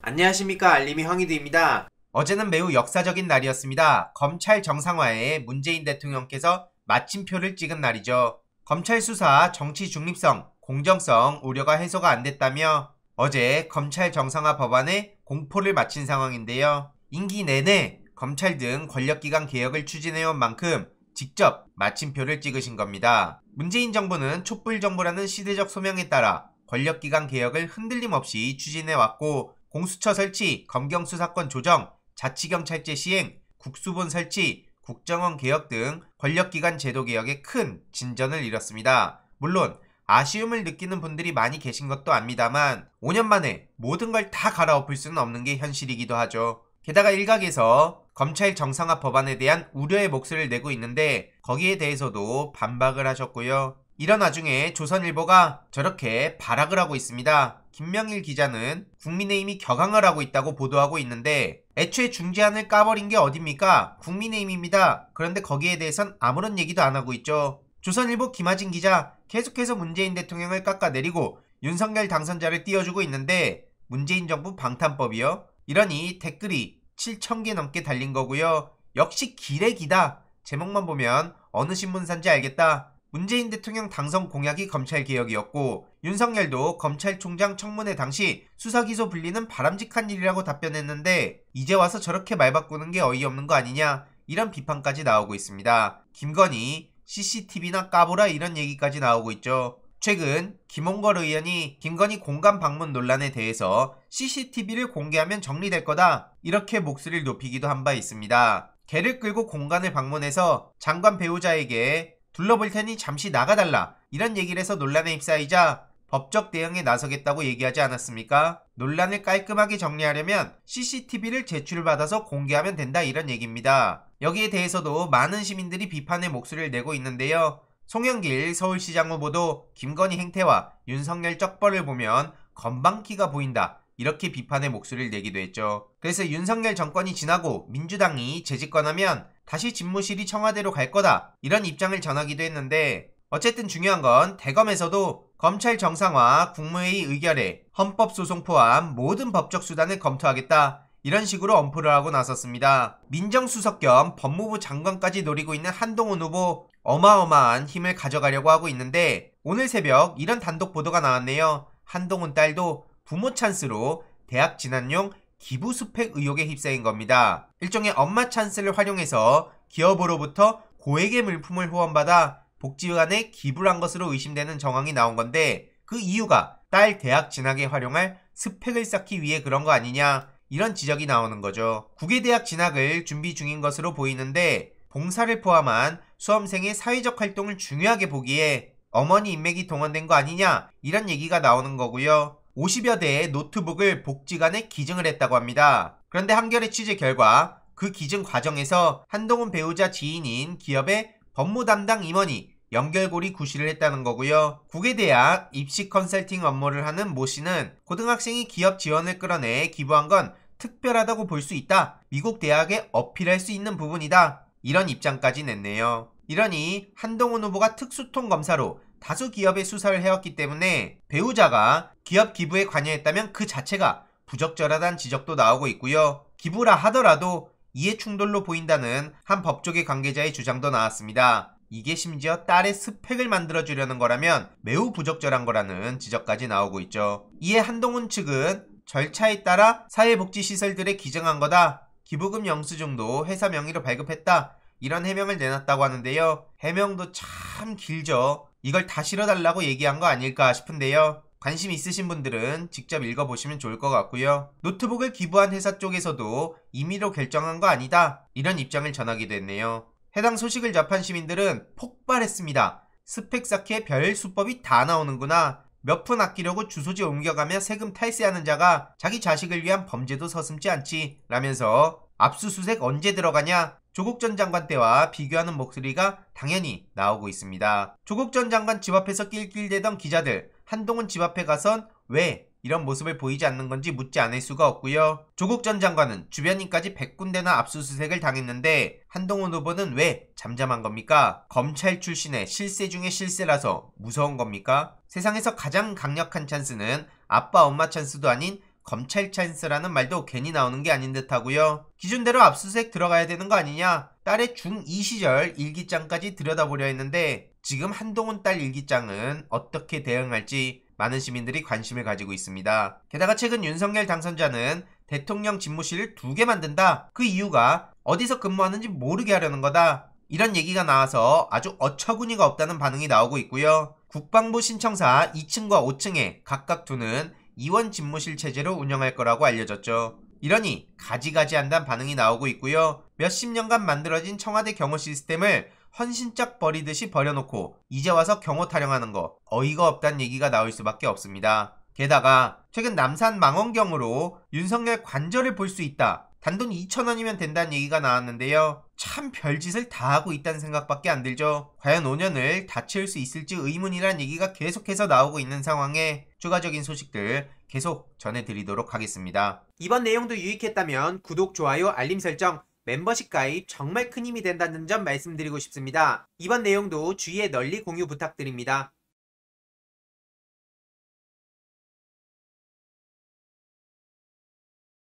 안녕하십니까, 알림이 황희두입니다. 어제는 매우 역사적인 날이었습니다. 검찰 정상화에 문재인 대통령께서 마침표를 찍은 날이죠. 검찰 수사 정치 중립성, 공정성 우려가 해소가 안 됐다며 어제 검찰 정상화 법안에 공포를 마친 상황인데요. 임기 내내 검찰 등 권력기관 개혁을 추진해온 만큼 직접 마침표를 찍으신 겁니다. 문재인 정부는 촛불정부라는 시대적 소명에 따라 권력기관 개혁을 흔들림 없이 추진해왔고, 공수처 설치, 검경수사권 조정, 자치경찰제 시행, 국수본 설치, 국정원 개혁 등 권력기관 제도 개혁에 큰 진전을 이뤘습니다. 물론 아쉬움을 느끼는 분들이 많이 계신 것도 압니다만 5년 만에 모든 걸 다 갈아엎을 수는 없는 게 현실이기도 하죠. 게다가 일각에서 검찰 정상화 법안에 대한 우려의 목소리를 내고 있는데 거기에 대해서도 반박을 하셨고요. 이런 와중에 조선일보가 저렇게 발악을 하고 있습니다. 김명일 기자는 국민의힘이 격앙을 하고 있다고 보도하고 있는데 애초에 중재안을 까버린 게 어딥니까? 국민의힘입니다. 그런데 거기에 대해선 아무런 얘기도 안 하고 있죠. 조선일보 김하진 기자 계속해서 문재인 대통령을 깎아내리고 윤석열 당선자를 띄워주고 있는데 문재인 정부 방탄법이요? 이러니 댓글이 7,000개 넘게 달린 거고요. 역시 길에 기다. 제목만 보면 어느 신문사인지 알겠다. 문재인 대통령 당선 공약이 검찰개혁이었고 윤석열도 검찰총장 청문회 당시 수사기소 분리는 바람직한 일이라고 답변했는데 이제 와서 저렇게 말 바꾸는 게 어이없는 거 아니냐, 이런 비판까지 나오고 있습니다. 김건희 CCTV나 까보라 이런 얘기까지 나오고 있죠. 최근 김홍걸 의원이 김건희 공간 방문 논란에 대해서 CCTV를 공개하면 정리될 거다, 이렇게 목소리를 높이기도 한 바 있습니다. 개를 끌고 공간을 방문해서 장관 배우자에게 둘러볼 테니 잠시 나가달라, 이런 얘기를 해서 논란에 휩싸이자 법적 대응에 나서겠다고 얘기하지 않았습니까? 논란을 깔끔하게 정리하려면 CCTV를 제출받아서 공개하면 된다, 이런 얘기입니다. 여기에 대해서도 많은 시민들이 비판의 목소리를 내고 있는데요. 송영길 서울시장 후보도 김건희 행태와 윤석열 쩍벌을 보면 건방기가 보인다, 이렇게 비판의 목소리를 내기도 했죠. 그래서 윤석열 정권이 지나고 민주당이 재집권하면 다시 집무실이 청와대로 갈 거다, 이런 입장을 전하기도 했는데 어쨌든 중요한 건 대검에서도 검찰 정상화 국무회의 의결에 헌법소송 포함 모든 법적 수단을 검토하겠다, 이런 식으로 엄포를 하고 나섰습니다. 민정수석 겸 법무부 장관까지 노리고 있는 한동훈 후보, 어마어마한 힘을 가져가려고 하고 있는데 오늘 새벽 이런 단독 보도가 나왔네요. 한동훈 딸도 부모 찬스로 대학 진학용 기부 스펙 의혹에 휩싸인 겁니다. 일종의 엄마 찬스를 활용해서 기업으로부터 고액의 물품을 후원받아 복지관에 기부를 한 것으로 의심되는 정황이 나온 건데 그 이유가 딸 대학 진학에 활용할 스펙을 쌓기 위해 그런 거 아니냐, 이런 지적이 나오는 거죠. 국외대학 진학을 준비 중인 것으로 보이는데 봉사를 포함한 수험생의 사회적 활동을 중요하게 보기에 어머니 인맥이 동원된 거 아니냐, 이런 얘기가 나오는 거고요. 50여 대의 노트북을 복지관에 기증을 했다고 합니다. 그런데 한겨레 취재 결과 그 기증 과정에서 한동훈 배우자 지인인 기업의 법무 담당 임원이 연결고리 구실을 했다는 거고요. 국외대학 입시 컨설팅 업무를 하는 모 씨는 고등학생이 기업 지원을 끌어내 기부한 건 특별하다고 볼 수 있다, 미국 대학에 어필할 수 있는 부분이다, 이런 입장까지 냈네요. 이러니 한동훈 후보가 특수통 검사로 다수 기업의 수사를 해왔기 때문에 배우자가 기업 기부에 관여했다면 그 자체가 부적절하다는 지적도 나오고 있고요. 기부라 하더라도 이해충돌로 보인다는 한 법조계 관계자의 주장도 나왔습니다. 이게 심지어 딸의 스펙을 만들어주려는 거라면 매우 부적절한 거라는 지적까지 나오고 있죠. 이에 한동훈 측은 절차에 따라 사회복지시설들에 기증한 거다, 기부금 영수증도 회사 명의로 발급했다, 이런 해명을 내놨다고 하는데요. 해명도 참 길죠. 이걸 다 실어달라고 얘기한 거 아닐까 싶은데요. 관심 있으신 분들은 직접 읽어보시면 좋을 것 같고요. 노트북을 기부한 회사 쪽에서도 임의로 결정한 거 아니다, 이런 입장을 전하기도 했네요. 해당 소식을 접한 시민들은 폭발했습니다. 스펙 쌓기에 별 수법이 다 나오는구나. 몇 푼 아끼려고 주소지 옮겨가며 세금 탈세하는 자가 자기 자식을 위한 범죄도 서슴지 않지, 라면서 압수수색 언제 들어가냐, 조국 전 장관 때와 비교하는 목소리가 당연히 나오고 있습니다. 조국 전 장관 집 앞에서 낄낄대던 기자들, 한동훈 집 앞에 가선 왜 이런 모습을 보이지 않는 건지 묻지 않을 수가 없고요. 조국 전 장관은 주변인까지 100군데나 압수수색을 당했는데 한동훈 후보는 왜 잠잠한 겁니까? 검찰 출신의 실세 중의 실세라서 무서운 겁니까? 세상에서 가장 강력한 찬스는 아빠 엄마 찬스도 아닌 검찰 찬스라는 말도 괜히 나오는 게 아닌 듯하고요. 기준대로 압수수색 들어가야 되는 거 아니냐? 딸의 중2 시절 일기장까지 들여다보려 했는데 지금 한동훈 딸 일기장은 어떻게 대응할지 많은 시민들이 관심을 가지고 있습니다. 게다가 최근 윤석열 당선자는 대통령 집무실을 2개 만든다. 그 이유가 어디서 근무하는지 모르게 하려는 거다. 이런 얘기가 나와서 아주 어처구니가 없다는 반응이 나오고 있고요. 국방부 신청사 2층과 5층에 각각 두는 이원 집무실 체제로 운영할 거라고 알려졌죠. 이러니 가지가지한다는 반응이 나오고 있고요. 몇십 년간 만들어진 청와대 경호 시스템을 헌신짝 버리듯이 버려놓고 이제 와서 경호 타령하는 거 어이가 없다는 얘기가 나올 수밖에 없습니다. 게다가 최근 남산 망원경으로 윤석열 관절을 볼 수 있다. 단돈 2,000원이면 된다는 얘기가 나왔는데요. 참 별짓을 다 하고 있다는 생각밖에 안 들죠. 과연 5년을 다 채울 수 있을지 의문이란 얘기가 계속해서 나오고 있는 상황에 추가적인 소식들 계속 전해드리도록 하겠습니다. 이번 내용도 유익했다면 구독, 좋아요, 알림 설정, 멤버십 가입 정말 큰 힘이 된다는 점 말씀드리고 싶습니다. 이번 내용도 주위에 널리 공유 부탁드립니다.